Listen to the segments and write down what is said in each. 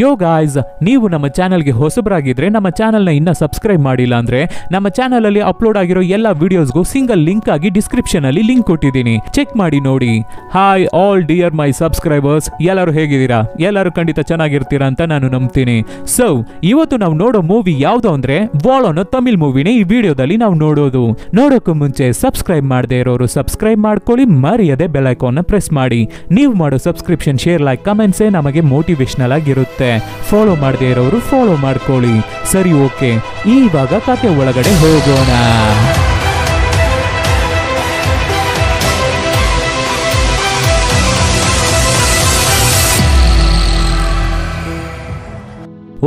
ಯೋ guys, ನೀವು ನಮ್ಮ ಚಾನಲ್ಗೆ ಹೊಸಬರಾಗಿದ್ರೆ ನಮ್ಮ ಚಾನಲ್ನ ಇನ್ನ ಸಬ್ಸ್ಕ್ರೈಬ್ ಮಾಡಿಲ್ಲ ಅಂದ್ರೆ ನಮ್ಮ ಚಾನಲ್ ಅಲ್ಲಿ ಅಪ್ಲೋಡ್ ಆಗಿರೋ ಎಲ್ಲ ವಿಡಿಯೋಸ್ಗೂ ಸಿಂಗಲ್ ಲಿಂಕ್ ಆಗಿ ಡಿಸ್ಕ್ರಿಪ್ಷನ್ ಅಲ್ಲಿ ಲಿಂಕ್ ಕೊಟ್ಟಿದ್ದೀನಿ, ಚೆಕ್ ಮಾಡಿ ನೋಡಿ. ಹಾಯ್ ಆಲ್ ಡಿಯರ್ ಮೈ ಸಬ್ಸ್ಕ್ರೈಬರ್ಸ್, ಎಲ್ಲರೂ ಹೇಗಿದ್ದೀರಾ? ಎಲ್ಲರೂ ಖಂಡಿತ ಚೆನ್ನಾಗಿರ್ತೀರಾ ಅಂತ ನಾನು ನಂಬ್ತೀನಿ. ಸೊ ಇವತ್ತು ನಾವು ನೋಡೋ ಮೂವಿ ಯಾವ್ದು ಅಂದ್ರೆ ವಾಲ್ ಅನ್ನೋ ತಮಿಳ್ ಮೂವಿನೇ ಈ ವಿಡಿಯೋದಲ್ಲಿ ನಾವು ನೋಡೋದು. ನೋಡೋಕ್ಕೂ ಮುಂಚೆ ಸಬ್ಸ್ಕ್ರೈಬ್ ಮಾಡದೇ ಇರೋರು ಸಬ್ಸ್ಕ್ರೈಬ್ ಮಾಡ್ಕೊಳ್ಳಿ, ಮರೆಯದೆ ಬೆಲ್ ಐಕಾನ್ ಪ್ರೆಸ್ ಮಾಡಿ. ನೀವು ಮಾಡೋ ಸಬ್ಸ್ಕ್ರಿಪ್ಷನ್, ಶೇರ್, ಲೈಕ್, ಕಮೆಂಟ್ಸೇ ನಮಗೆ ಮೋಟಿವೇಶನಲ್ ಆಗಿರುತ್ತೆ. ಫಾಲೋ ಮಾಡದೇ ಇರೋರು ಫಾಲೋ ಮಾಡ್ಕೊಳ್ಳಿ. ಸರಿ, ಓಕೆ, ಇವಾಗ ಕತೆ ಒಳಗಡೆ ಹೋಗೋಣ.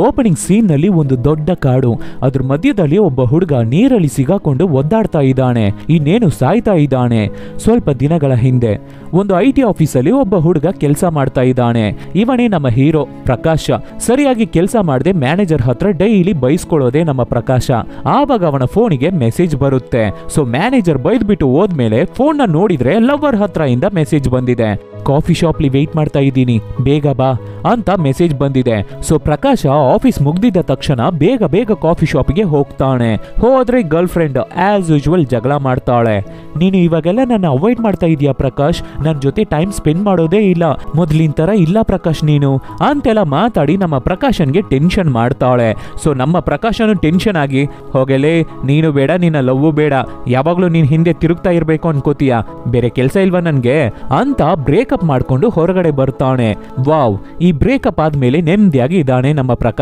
ಓಪನಿಂಗ್ ಸೀನ್ ನಲ್ಲಿ ಒಂದು ದೊಡ್ಡ ಕಾಡು, ಅದ್ರ ಮಧ್ಯದಲ್ಲಿ ಒಬ್ಬ ಹುಡುಗ ನೀರಲ್ಲಿ ಸಿಗಾಕೊಂಡು ಒದ್ದಾಡ್ತಾ ಇದ್ದಾನೆ, ಇನ್ನೇನು ಸಾಯ್ತಾ ಇದ್ದಾನೆ. ಸ್ವಲ್ಪ ದಿನಗಳ ಹಿಂದೆ ಒಂದು IT ಆಫೀಸಲ್ಲಿ ಒಬ್ಬ ಹುಡುಗ ಕೆಲಸ ಮಾಡ್ತಾ ಇದ್ದಾನೆ. ಇವನೇ ನಮ್ಮ ಹೀರೋ ಪ್ರಕಾಶ. ಸರಿಯಾಗಿ ಕೆಲಸ ಮಾಡದೆ ಮ್ಯಾನೇಜರ್ ಹತ್ರ ಡೈಲಿ ಬೈಸ್ಕೊಳ್ಳೋದೆ ನಮ್ಮ ಪ್ರಕಾಶ. ಆವಾಗ ಅವನ ಫೋನಿಗೆ ಮೆಸೇಜ್ ಬರುತ್ತೆ. ಸೊ ಮ್ಯಾನೇಜರ್ ಬೈದ್ಬಿಟ್ಟು ಹೋದ್ಮೇಲೆ ಫೋನ್ ನ ನೋಡಿದ್ರೆ ಲವರ್ ಹತ್ರ ಇಂದ ಮೆಸೇಜ್ ಬಂದಿದೆ. ಕಾಫಿ ಶಾಪ್ಲಿ ವೇಟ್ ಮಾಡ್ತಾ ಇದ್ದೀನಿ, ಬೇಗ ಬಾ ಅಂತ ಮೆಸೇಜ್ ಬಂದಿದೆ. ಸೊ ಪ್ರಕಾಶ ಆಫೀಸ್ ಮುಗ್ದಿದ್ದ ತಕ್ಷಣ ಬೇಗ ಬೇಗ ಕಾಫಿ ಶಾಪ್ಗೆ ಹೋಗ್ತಾನೆ. ಹೋದ್ರೆ ಗರ್ಲ್ ಫ್ರೆಂಡ್ ಆಸ್ ಯೂಶುವಲ್ ಜಗಳ ಮಾಡ್ತಾಳೆ. ನೀನು ಇವಾಗೆಲ್ಲ ನನ್ನ ಅವಾಯ್ಡ್ ಮಾಡ್ತಾ ಇದೀಯಾ ಪ್ರಕಾಶ್, ನನ್ನ ಜೊತೆ ಟೈಮ್ ಸ್ಪೆಂಡ್ ಮಾಡೋದೇ ಇಲ್ಲ, ಮೊದ್ಲಿನ ತರ ಇಲ್ಲ ಪ್ರಕಾಶ್ ನೀನು ಅಂತೆಲ್ಲ ಮಾತಾಡಿ ನಮ್ಮ ಪ್ರಕಾಶನ್ಗೆ ಟೆನ್ಷನ್ ಮಾಡ್ತಾಳೆ. ಸೊ ನಮ್ಮ ಪ್ರಕಾಶನು ಟೆನ್ಷನ್ ಆಗಿ, ಹೋಗಲೇ ನೀನು ಬೇಡ, ನಿನ್ನ ಲವ್ವು ಬೇಡ, ಯಾವಾಗ್ಲೂ ನೀನ್ ಹಿಂದೆ ತಿರುಗ್ತಾ ಇರ್ಬೇಕು ಅನ್ಕೋತೀಯ, ಬೇರೆ ಕೆಲ್ಸ ಇಲ್ವಾ ನನ್ಗೆ ಅಂತ ಬ್ರೇಕಪ್ ಮಾಡ್ಕೊಂಡು ಹೊರಗಡೆ ಬರ್ತಾನೆ. ವಾವ್, ಈ ಬ್ರೇಕಪ್ ಆದ್ಮೇಲೆ ನೆಮ್ಮದಿಯಾಗಿ ಇದ್ದಾನೆ ನಮ್ಮ ಪ್ರಕಾಶ.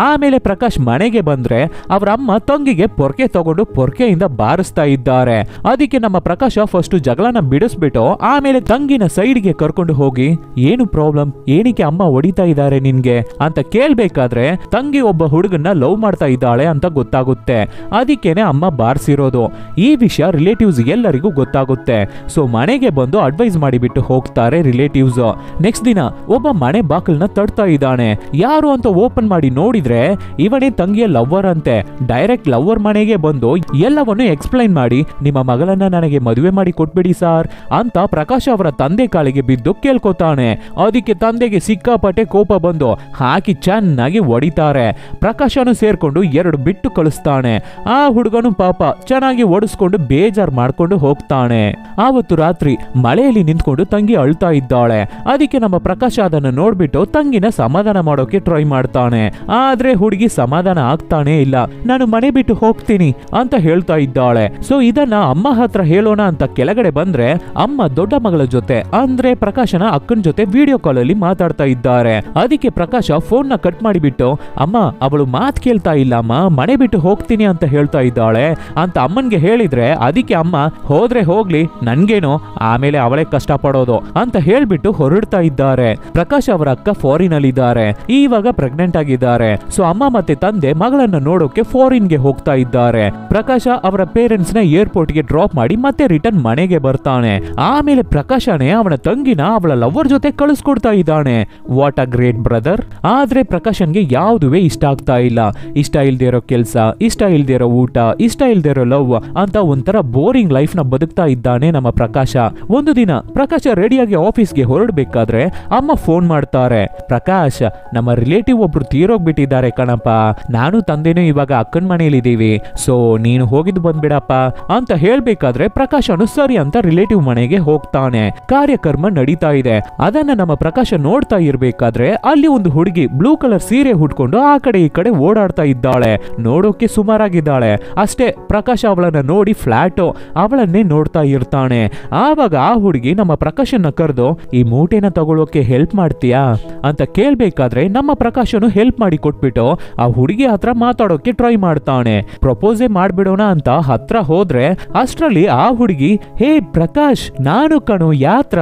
ಆಮೇಲೆ ಪ್ರಕಾಶ್ ಮನೆಗೆ ಬಂದ್ರೆ ಅವರ ಅಮ್ಮ ತಂಗಿಗೆ ಪೊರ್ಕೆ ತಗೊಂಡು ಪೊರ್ಕೆಯಿಂದ ಬಾರಿಸ್ತಾ ಇದ್ದಾರೆ. ಅದಕ್ಕೆ ನಮ್ಮ ಪ್ರಕಾಶ ಫಸ್ಟ್ ಜಗಳನ ಬಿಡಿಸ್ಬಿಟ್ಟು ಆಮೇಲೆ ತಂಗಿನ ಸೈಡ್ಗೆ ಕರ್ಕೊಂಡು ಹೋಗಿ, ಏನು ಪ್ರಾಬ್ಲಮ್, ಏನಕ್ಕೆ ಅಮ್ಮ ಹೊಡಿತಾ ಇದ್ದಾರೆ ನಿನ್ಗೆ ಅಂತ ಕೇಳ್ಬೇಕಾದ್ರೆ ತಂಗಿ ಒಬ್ಬ ಹುಡುಗನ್ನ ಲವ್ ಮಾಡ್ತಾ ಇದ್ದಾಳೆ ಅಂತ ಗೊತ್ತಾಗುತ್ತೆ. ಅದಕ್ಕೇನೆ ಅಮ್ಮ ಬಾರಿಸಿರೋದು. ಈ ವಿಷಯ ರಿಲೇಟಿವ್ಸ್ ಎಲ್ಲರಿಗೂ ಗೊತ್ತಾಗುತ್ತೆ. ಸೊ ಮನೆಗೆ ಬಂದು ಅಡ್ವೈಸ್ ಮಾಡಿಬಿಟ್ಟು ಹೋಗ್ತಾರೆ ರಿಲೇಟಿವ್ಸ್. ನೆಕ್ಸ್ಟ್ ದಿನ ಒಬ್ಬ ಮನೆ ಬಾಕಲ್ನ ತಡ್ತಾ ಇದ್ದಾನೆ. ಯಾರು ಅಂತ ಓಪನ್ ಮಾಡಿ ನೋಡಿದ್ರೆ ಇವನೇ ತಂಗಿಯ ಲವ್ವರ್ ಅಂತೆ. ಡೈರೆಕ್ಟ್ ಲವ್ವರ್ ಮನೆಗೆ ಬಂದು ಎಲ್ಲವನ್ನು ಎಕ್ಸ್ಪ್ಲೈನ್ ಮಾಡಿ, ನಿಮ್ಮ ಮಗಳನ್ನ ನನಗೆ ಮದುವೆ ಮಾಡಿ ಕೊಟ್ಬಿಡಿ ಸಾರ್ ಅಂತ ಪ್ರಕಾಶ್ ಅವರ ತಂದೆ ಕಾಲಿಗೆ ಬಿದ್ದು ಕೇಳ್ಕೊತಾನೆ. ಅದಕ್ಕೆ ತಂದೆಗೆ ಸಿಕ್ಕಾಪಟ್ಟೆ ಕೋಪ ಬಂದು ಹಾಕಿ ಚೆನ್ನಾಗಿ ಹೊಡಿತಾರೆ. ಪ್ರಕಾಶನು ಸೇರ್ಕೊಂಡು 2 ಬಿಟ್ಟು ಕಳಿಸ್ತಾನೆ. ಆ ಹುಡುಗನು ಪಾಪ ಚೆನ್ನಾಗಿ ಓಡಿಸ್ಕೊಂಡು ಬೇಜಾರ್ ಮಾಡ್ಕೊಂಡು ಹೋಗ್ತಾನೆ. ಆವತ್ತು ರಾತ್ರಿ ಮಳೆಯಲ್ಲಿ ನಿಂತ್ಕೊಂಡು ತಂಗಿ ಅಳ್ತಾ ಇದ್ದಾಳೆ. ಅದಕ್ಕೆ ನಮ್ಮ ಪ್ರಕಾಶ್ ಅದನ್ನು ನೋಡ್ಬಿಟ್ಟು ತಂಗಿನ ಸಮಾಧಾನ ಮಾಡೋಕೆ ಟ್ರೈ ಮಾಡ್ತಾನೆ. ಆದ್ರೆ ಹುಡುಗಿ ಸಮಾಧಾನ ಆಗ್ತಾನೆ ಇಲ್ಲ. ನಾನು ಮನೆ ಬಿಟ್ಟು ಹೋಗ್ತೀನಿ ಅಂತ ಹೇಳ್ತಾ ಇದ್ದಾಳೆ. ಸೊ ಇದನ್ನ ಅಮ್ಮ ಹತ್ರ ಹೇಳೋಣ ಅಂತ ಕೆಳಗಡೆ ಬಂದ್ರೆ ಅಮ್ಮ ದೊಡ್ಡ ಮಗಳ ಜೊತೆ ಅಂದ್ರೆ ಪ್ರಕಾಶನ ಅಕ್ಕನ ಜೊತೆ ವಿಡಿಯೋ ಕಾಲ್ ಅಲ್ಲಿ ಮಾತಾಡ್ತಾ ಇದ್ದಾರೆ. ಅದಕ್ಕೆ ಪ್ರಕಾಶ ಫೋನ್ ನ ಕಟ್ ಮಾಡಿಬಿಟ್ಟು, ಅಮ್ಮ ಅವಳು ಮಾತ್ ಕೇಳ್ತಾ ಇಲ್ಲ ಅಮ್ಮ, ಮನೆ ಬಿಟ್ಟು ಹೋಗ್ತೀನಿ ಅಂತ ಹೇಳ್ತಾ ಇದ್ದಾಳೆ ಅಂತ ಅಮ್ಮನ್ಗೆ ಹೇಳಿದ್ರೆ ಅದಕ್ಕೆ ಅಮ್ಮ ಹೋದ್ರೆ ಹೋಗ್ಲಿ ನನ್ಗೇನು, ಆಮೇಲೆ ಅವಳೇ ಕಷ್ಟ ಪಡೋದು ಅಂತ ಹೇಳ್ಬಿಟ್ಟು ಹೊರಡ್ತಾ ಇದ್ದಾರೆ. ಪ್ರಕಾಶ್ ಅವರ ಅಕ್ಕ ಫಾರಿನ್ ಅಲ್ಲಿ ಇದ್ದಾರೆ, ಇವಾಗ ಪ್ರೆಗ್ನೆಂಟ್ ಆಗಿದ್ದಾರೆ. ಸೊ ಅಮ್ಮ ಮತ್ತೆ ತಂದೆ ಮಗಳನ್ನ ನೋಡೋಕೆ ಫಾರಿನ್ ಗೆ ಹೋಗ್ತಾ ಇದ್ದಾರೆ. ಪ್ರಕಾಶ ಅವರ ಪೇರೆಂಟ್ಸ್ ನ ಏರ್ಪೋರ್ಟ್ ಗೆ ಡ್ರಾಪ್ ಮಾಡಿ ಮತ್ತೆ ರಿಟರ್ನ್ ಮನೆಗೆ ಬರ್ತಾನೆ. ಆಮೇಲೆ ಪ್ರಕಾಶನೇ ಅವನ ತಂಗಿನ ಅವಳ ಲವರ್ ಜೊತೆ ಕಳಿಸ್ಕೊಡ್ತಾ ಇದ್ದಾನೆ. What a great brother. ಆದ್ರೆ ಪ್ರಕಾಶನ್ಗೆ ಯಾವುದುವೇ ಇಷ್ಟ ಆಗ್ತಾ ಇಲ್ಲ. ಇಷ್ಟ ಇಲ್ದೇ ಇರೋ ಕೆಲ್ಸ, ಇಷ್ಟ ಇಲ್ದೇ ಇರೋ ಊಟ, ಇಷ್ಟ ಇಲ್ದೇ ಇರೋ ಲವ್ ಅಂತ ಒಂಥರ ಬೋರಿಂಗ್ ಲೈಫ್ ನ ಬದುಕ್ತಾ ಇದ್ದಾನೆ ನಮ್ಮ ಪ್ರಕಾಶ. ಒಂದು ದಿನ ಪ್ರಕಾಶ ರೆಡಿಯಾಗಿ ಆಫೀಸ್ಗೆ ಹೊರಡ್ಬೇಕಾದ್ರೆ ಅಮ್ಮ ಫೋನ್ ಮಾಡ್ತಾರೆ. ಪ್ರಕಾಶ್, ನಮ್ಮ ರಿಲೇಟಿವ್ ಒಬ್ರು ತೀರೋಗ್ಬಿಟ್ಟಿದ್ದಾರೆ ಕಣಪ್ಪ, ನಾನು ತಂದೆನೂ ಇವಾಗ ಅಕ್ಕನ ಮನೇಲಿ ಇದೀವಿ, ಸೊ ನೀನು ಹೋಗಿದ್ದು ಬಂದ್ಬಿಡಪ್ಪ ಅಂತ ಹೇಳ್ಬೇಕಾದ್ರೆ ಪ್ರಕಾಶನು ಸರಿ ಅಂತ ರಿಲೇಟಿವ್ ಮನೆಗೆ ಹೋಗ್ತಾನೆ. ಕಾರ್ಯಕ್ರಮ ನಡೀತಾ ಇದೆ. ಅದನ್ನ ನಮ್ಮ ಪ್ರಕಾಶ ನೋಡ್ತಾ ಇರ್ಬೇಕಾದ್ರೆ ಅಲ್ಲಿ ಒಂದು ಹುಡುಗಿ ಬ್ಲೂ ಕಲರ್ ಸೀರೆ ಹುಟ್ಕೊಂಡು ಆ ಕಡೆ ಈ ಕಡೆ ಓಡಾಡ್ತಾ ಇದ್ದಾಳೆ. ನೋಡೋಕೆ ಸುಮಾರಾಗಿದ್ದಾಳೆ ಅಷ್ಟೇ. ಪ್ರಕಾಶ ಅವಳನ್ನ ನೋಡಿ ಫ್ಲಾಟು ಅವಳನ್ನೇ ನೋಡ್ತಾ ಇರ್ತಾನೆ. ಆವಾಗ ಆ ಹುಡುಗಿ ನಮ್ಮ ಪ್ರಕಾಶನ್ನ ಕರೆದು, ಈ ಮೂಟೆನ ತಗೊಳ್ಳೋಕೆ ಹೆಲ್ಪ್ ಮಾಡ್ತೀಯಾ ಅಂತ ಕೇಳ್ಬೇಕಾದ್ರೆ ನಮ್ಮ ಪ್ರಕಾಶನು ಹೆಲ್ಪ್ ಮಾಡಿ ಕೊಟ್ಬಿಟ್ಟು ಆ ಹುಡುಗಿ ಹತ್ರ ಮಾತಾಡೋಕೆ ಟ್ರೈ ಮಾಡ್ತಾನೆ. ಪ್ರಪೋಸೇ ಮಾಡ್ಬಿಡೋಣ ಅಂತ ಹತ್ರ ಹೋದ್ರೆ ಅಷ್ಟ್ರಲ್ಲಿ ಆ ಹುಡುಗಿ, ಹೇ ಪ್ರಕಾಶ್, ನಾನು ಕಣು ಯಾತ್ರ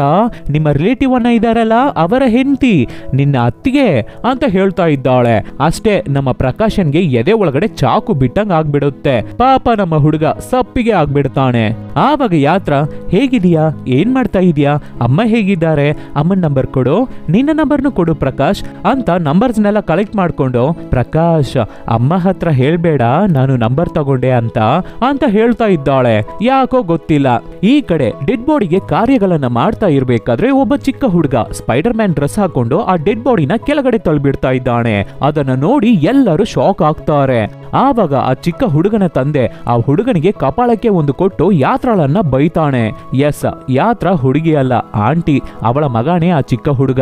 ನಿಮ್ಮ ರಿಲೇಟಿವ್ ಅನ್ನ ಇದಾರಲ್ಲ ಅವರ ಹೆಂಡತಿ, ನಿನ್ನ ಅತ್ತಿಗೆ ಅಂತ ಹೇಳ್ತಾ ಇದ್ದಾಳೆ. ಅಷ್ಟೇ, ನಮ್ಮ ಪ್ರಕಾಶನ್ಗೆ ಎದೆ ಒಳಗಡೆ ಚಾಕು ಬಿಟ್ಟಂಗ್ ಆಗ್ಬಿಡುತ್ತೆ. ಪಾಪ ನಮ್ಮ ಹುಡುಗ ಸಪ್ಪಿಗೆ ಆಗ್ಬಿಡ್ತಾನೆ. ಆವಾಗ ಯಾತ್ರ, ಹೇಗಿದೀಯಾ, ಏನ್ ಮಾಡ್ತಾ ಇದೀಯಾ, ಅಮ್ಮ ಹೇಗಿದ್ದಾರೆ, ಅಮ್ಮನ ನಂಬರ್ ಕೊಡು, ನಿನ್ನ ನಂಬರ್ನು ಕೊಡು ಪ್ರಕಾಶ್ ಅಂತ ನಂಬರ್ಸ್ನೆಲ್ಲ ಕಲೆಕ್ಟ್ ಮಾಡ್ಕೊಂಡು, ಪ್ರಕಾಶ್ ಅಮ್ಮ ಹತ್ರ ಹೇಳ್ಬೇಡ ನಾನು ನಂಬರ್ ತಗೊಂಡೆ ಅಂತ ಹೇಳ್ತಾ ಇದ್ದಾಳೆ. ಯಾಕೋ ಗೊತ್ತಿಲ್ಲ. ಈ ಕಡೆ ಡೆಡ್ ಬಾಡಿಗೆ ಕಾರ್ಯಗಳನ್ನ ಮಾಡ್ತಾ ಇರ್ಬೇಕಾದ್ರೆ ಒಬ್ಬ ಚಿಕ್ಕ ಹುಡುಗ ಸ್ಪೈಡರ್ ಮ್ಯಾನ್ ಡ್ರೆಸ್ ಹಾಕೊಂಡು ಆ ಡೆಡ್ ಬಾಡಿನ ಕೆಳಗಡೆ ತಳ್ಳಿಬಿಡ್ತಾ ಇದ್ದಾನೆ. ಅದನ್ನ ನೋಡಿ ಎಲ್ಲರೂ ಶಾಕ್ ಆಗ್ತಾರೆ. ಆವಾಗ ಆ ಚಿಕ್ಕ ಹುಡುಗನ ತಂದೆ ಆ ಹುಡುಗನಿಗೆ ಕಪಾಳಕ್ಕೆ ಒಂದು ಕೊಟ್ಟು ಯಾತ್ರಾಳನ್ನ ಬೈತಾನೆ. ಎಸ್, ಯಾತ್ರಾ ಹುಡುಗಿ ಅಲ್ಲ, ಆಂಟಿ, ಅವಳ ಮಗನೇ ಆ ಚಿಕ್ಕ ಹುಡುಗ.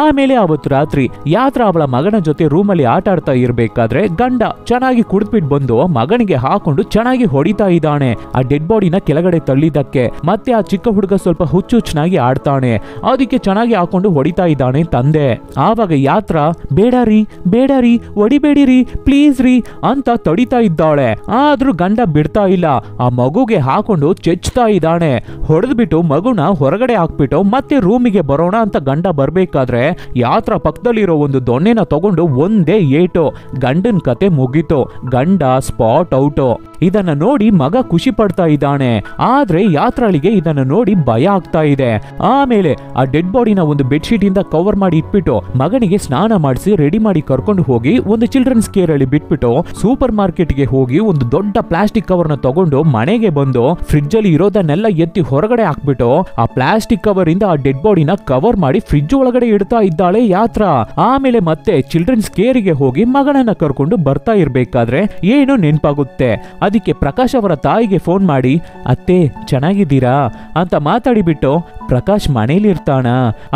ಆಮೇಲೆ ಅವತ್ತು ರಾತ್ರಿ ಯಾತ್ರಾ ಅವಳ ಮಗನ ಜೊತೆ ರೂಮಲ್ಲಿ ಆಟ ಆಡ್ತಾ ಇರ್ಬೇಕಾದ್ರೆ ಗಂಡ ಚೆನ್ನಾಗಿ ಕುಡಿದ್ಬಿಟ್ಟು ಬಂದು ಮಗನಿಗೆ ಹಾಕೊಂಡು ಚೆನ್ನಾಗಿ ಹೊಡಿತಾ ಇದ್ದಾನೆ ಆ ಡೆಡ್ ಬಾಡಿನ ಕೆಳಗಡೆ ತಳ್ಳಿದಕ್ಕೆ. ಮತ್ತೆ ಆ ಚಿಕ್ಕ ಹುಡುಗ ಸ್ವಲ್ಪ ಹುಚ್ಚುಚ್ಚಾಗಿ ಆಡ್ತಾನೆ. ಅದಕ್ಕೆ ಚೆನ್ನಾಗಿ ಹಾಕೊಂಡು ಹೊಡಿತಾ ಇದ್ದಾನೆ ತಂದೆ. ಆವಾಗ ಯಾತ್ರಾ ಬೇಡರಿ ಬೇಡರಿ ಹೊಡಿಬೇಡಿರಿ ಪ್ಲೀಸ್ ರೀ ಅಂತ ತಡಿತಾ ಇದ್ದಾಳೆ. ಆದ್ರೂ ಗಂಡ ಬಿಡ್ತಾ ಇಲ್ಲ. ಆ ಮಗುಗೆ ಹಾಕೊಂಡು ಚೆಚ್ತಾ ಇದ್ದಾನೆ. ಹೊಡೆದ್ಬಿಟ್ಟು ಮಗುನ ಹೊರಗಡೆ ಹಾಕ್ಬಿಟ್ಟು ಮತ್ತೆ ರೂಮಿಗೆ ಬರೋಣ ಅಂತ ಗಂಡ ಬರ್ಬೇಕಾದ್ರೆ ಯಾತ್ರಾ ಪಕ್ಕದಲ್ಲಿರೋ ಒಂದು ದೊಣ್ಣೆನ ತಗೊಂಡು ಒಂದೇ ಏಟು. ಗಂಡನ್ ಕತೆ ಮುಗೀತು. ಗಂಡ ಸ್ಪಾಟ್ ಔಟು. ಇದನ್ನ ನೋಡಿ ಮಗ ಖುಷಿ ಪಡ್ತಾ ಇದ್ದಾನೆ. ಆದ್ರೆ ಯಾತ್ರಾಳಿಗೆ ಇದನ್ನ ನೋಡಿ ಭಯ ಆಗ್ತಾ ಇದೆ. ಆಮೇಲೆ ಆ ಡೆಡ್ ಬಾಡಿನ ಒಂದು ಬೆಡ್ಶೀಟ್ ಇಂದ ಕವರ್ ಮಾಡಿ ಇಟ್ಬಿಟ್ಟು ಮಗನಿಗೆ ಸ್ನಾನ ಮಾಡಿಸಿ ರೆಡಿ ಮಾಡಿ ಕರ್ಕೊಂಡು ಹೋಗಿ ಒಂದು ಚಿಲ್ಡ್ರನ್ಸ್ ಕೇರ್ ಅಲ್ಲಿ ಬಿಟ್ಬಿಟ್ಟು ಸೂಪರ್ ಮಾರ್ಕೆಟ್ ಗೆ ಹೋಗಿ ಒಂದು ದೊಡ್ಡ ಪ್ಲಾಸ್ಟಿಕ್ ಕವರ್ ನ ತಗೊಂಡು ಮನೆಗೆ ಬಂದು ಫ್ರಿಡ್ಜ್ ಅಲ್ಲಿ ಇರೋದನ್ನೆಲ್ಲ ಎತ್ತಿ ಹೊರಗಡೆ ಹಾಕ್ಬಿಟ್ಟು ಆ ಪ್ಲಾಸ್ಟಿಕ್ ಕವರ್ ಇಂದ ಆ ಡೆಡ್ ಬಾಡಿನ ಕವರ್ ಮಾಡಿ ಫ್ರಿಡ್ಜ್ ಒಳಗಡೆ ಇಡ್ತಾ ಇದ್ದಾಳೆ ಯಾತ್ರಾ. ಆಮೇಲೆ ಮತ್ತೆ ಚಿಲ್ಡ್ರನ್ಸ್ ಕೇರ್ ಗೆ ಹೋಗಿ ಮಗನನ್ನ ಕರ್ಕೊಂಡು ಬರ್ತಾ ಇರ್ಬೇಕಾದ್ರೆ ಏನೋ ನೆನಪಾಗುತ್ತೆ. ಅದಕ್ಕೆ ಪ್ರಕಾಶ್ ಅವರ ತಾಯಿಗೆ ಫೋನ್ ಮಾಡಿ ಅತ್ತೆ ಚೆನ್ನಾಗಿದ್ದೀರಾ ಅಂತ ಮಾತಾಡಿಬಿಟ್ಟು ಪ್ರಕಾಶ್ ಮನೇಲಿ ಇರ್ತಾನ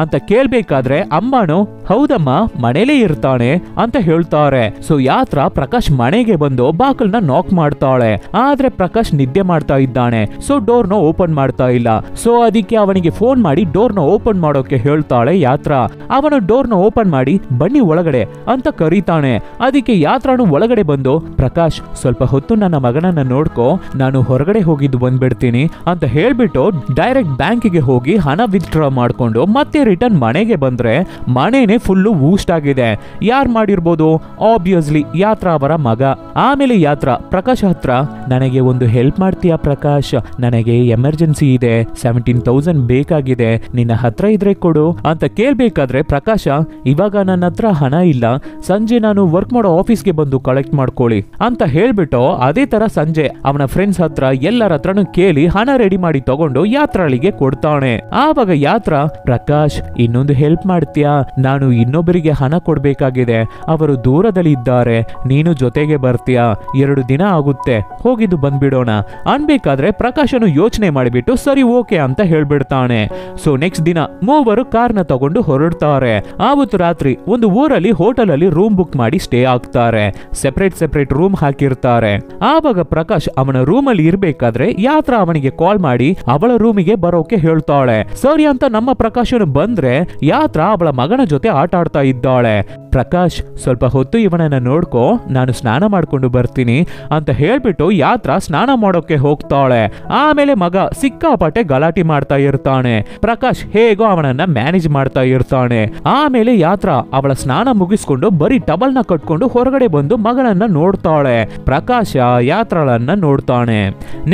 ಅಂತ ಕೇಳ್ಬೇಕಾದ್ರೆ ಅಮ್ಮನು ಹೌದಮ್ಮ ಮನೇಲೇ ಇರ್ತಾನೆ ಅಂತ ಹೇಳ್ತಾರೆ. ಸೊ ಯಾತ್ರಾ ಪ್ರಕಾಶ್ ಮನೆಗೆ ಬಂದು ಬಾಕಲ್ನ ನಾಕ್ ಮಾಡ್ತಾಳೆ. ಆದ್ರೆ ಪ್ರಕಾಶ್ ನಿದ್ದೆ ಮಾಡ್ತಾ ಇದ್ದಾನೆ. ಸೊ ಡೋರ್ನ ಓಪನ್ ಮಾಡ್ತಾ ಇಲ್ಲ. ಸೊ ಅದಕ್ಕೆ ಅವನಿಗೆ ಫೋನ್ ಮಾಡಿ ಡೋರ್ನ ಓಪನ್ ಮಾಡೋಕೆ ಹೇಳ್ತಾಳೆ ಯಾತ್ರಾ. ಅವನು ಡೋರ್ನ ಓಪನ್ ಮಾಡಿ ಬನ್ನಿ ಒಳಗಡೆ ಅಂತ ಕರೀತಾನೆ. ಅದಕ್ಕೆ ಯಾತ್ರಾನು ಒಳಗಡೆ ಬಂದು ಪ್ರಕಾಶ್ ಸ್ವಲ್ಪ ಹೊತ್ತು ನನ್ನ ಮಗನನ್ನ ನೋಡ್ಕೋ, ನಾನು ಹೊರಗಡೆ ಹೋಗಿದ್ದು ಬಂದ್ಬಿಡ್ತೀನಿ ಅಂತ ಹೇಳ್ಬಿಟ್ಟು ಡೈರೆಕ್ಟ್ ಬ್ಯಾಂಕಿಗೆ ಹೋಗಿ ಹಣ ವಿತ್ಡ್ರಾ ಮಾಡ್ಕೊಂಡು ಮತ್ತೆ ರಿಟರ್ನ್ ಮನೆಗೆ ಬಂದ್ರೆ ಮನೆನೇ ಫುಲ್ಲು ವೂಸ್ಟ್ ಆಗಿದೆ. ಯಾರು ಮಾಡಿರ್ಬೋದು? ಆಬ್ವಿಯಸ್ಲಿ ಯಾತ್ರಾ ಅವರ ಮಗ. ಆಮೇಲೆ ಯಾತ್ರಾ ಪ್ರಕಾಶ್ ಹತ್ರ ನನಗೆ ಒಂದು ಹೆಲ್ಪ್ ಮಾಡ್ತೀಯಾ ಪ್ರಕಾಶ್, ನನಗೆ ಎಮರ್ಜೆನ್ಸಿ ಇದೆ, 17,000 ಬೇಕಾಗಿದೆ, ನಿನ್ನ ಹತ್ರ ಇದ್ರೆ ಕೊಡು ಅಂತ ಕೇಳ್ಬೇಕಾದ್ರೆ ಪ್ರಕಾಶ ಇವಾಗ ನನ್ನ ಹತ್ರ ಹಣ ಇಲ್ಲ, ಸಂಜೆ ನಾನು ವರ್ಕ್ ಮಾಡೋ ಆಫೀಸ್ಗೆ ಬಂದು ಕಲೆಕ್ಟ್ ಮಾಡ್ಕೊಳ್ಳಿ ಅಂತ ಹೇಳ್ಬಿಟ್ಟು ಅದೇ ತರ ಸಂಜೆ ಅವನ ಫ್ರೆಂಡ್ಸ್ ಹತ್ರ ಎಲ್ಲರ ಹತ್ರನು ಕೇಳಿ ಹಣ ರೆಡಿ ಮಾಡಿ ತಗೊಂಡು ಯಾತ್ರಾಳಿಗೆ ಕೊಡ್ತಾನೆ. ಆವಾಗ ಯಾತ್ರಾ ಪ್ರಕಾಶ್ ಇನ್ನೊಂದು ಹೆಲ್ಪ್ ಮಾಡ್ತೀಯಾ, ನಾನು ಇನ್ನೊಬ್ಬರಿಗೆ ಹಣ ಕೊಡ್ಬೇಕಾಗಿದೆ, ಅವರು ದೂರದಲ್ಲಿ ಇದ್ದಾರೆ, ನೀನು ಜೊತೆಗೆ ಬರ್ತೀಯಾ, 2 ದಿನ ಆಗುತ್ತೆ, ಹೋಗಿದ್ದು ಬಂದ್ಬಿಡೋಣ ಅನ್ಬೇಕಾದ್ರೆ ಪ್ರಕಾಶನು ಯೋಚನೆ ಮಾಡಿಬಿಟ್ಟು ಸರಿ ಓಕೆ ಅಂತ ಹೇಳ್ಬಿಡ್ತಾನೆ. ಸೊ ನೆಕ್ಸ್ಟ್ ದಿನ ಮೂವರು ಕಾರ್ನ ತಗೊಂಡು ಹೊರಡ್ತಾರೆ. ಆವತ್ತು ರಾತ್ರಿ ಒಂದು ಊರಲ್ಲಿ ಹೋಟೆಲ್ ಅಲ್ಲಿ ರೂಮ್ ಬುಕ್ ಮಾಡಿ ಸ್ಟೇ ಆಗ್ತಾರೆ. ಸೆಪರೇಟ್ ರೂಮ್ ಹಾಕಿರ್ತಾರೆ. ಆವಾಗ ಪ್ರಕಾಶ್ ಅವನ ರೂಮ್ ಅಲ್ಲಿ ಇರ್ಬೇಕಾದ್ರೆ ಯಾತ್ರಾ ಅವನಿಗೆ ಕಾಲ್ ಮಾಡಿ ಅವಳ ರೂಮಿಗೆ ಬರೋಕೆ ಹೇಳ್ತಾಳೆ. ಸರಿ ಅಂತ ನಮ್ಮ ಪ್ರಕಾಶನು ಬಂದ್ರೆ ಯಾತ್ರಾ ಅವಳ ಮಗನ ಜೊತೆ ಆಟ ಆಡ್ತಾ ಇದ್ದಾಳೆ. ಪ್ರಕಾಶ್ ಸ್ವಲ್ಪ ಹೊತ್ತು ಇವನನ್ನ ನೋಡ್ಕೋ, ನಾನು ಸ್ನಾನ ಮಾಡ್ಕೊಂಡು ಬರ್ತೀನಿ ಅಂತ ಹೇಳ್ಬಿಟ್ಟು ಯಾತ್ರಾ ಸ್ನಾನ ಮಾಡೋಕೆ ಹೋಗ್ತಾಳೆ. ಆಮೇಲೆ ಮಗ ಸಿಕ್ಕಾಪಟ್ಟೆ ಗಲಾಟೆ ಮಾಡ್ತಾ ಇರ್ತಾನೆ. ಪ್ರಕಾಶ್ ಹೇಗೋ ಅವನನ್ನ ಮ್ಯಾನೇಜ್ ಮಾಡ್ತಾ ಇರ್ತಾನೆ. ಆಮೇಲೆ ಯಾತ್ರಾ ಅವಳ ಸ್ನಾನ ಮುಗಿಸ್ಕೊಂಡು ಬರೀ ಟಬಲ್ನ ಕಟ್ಕೊಂಡು ಹೊರಗಡೆ ಬಂದು ಮಗನನ್ನ ನೋಡ್ತಾಳೆ. ಪ್ರಕಾಶ ಯಾತ್ರಾಳನ್ನ ನೋಡ್ತಾನೆ.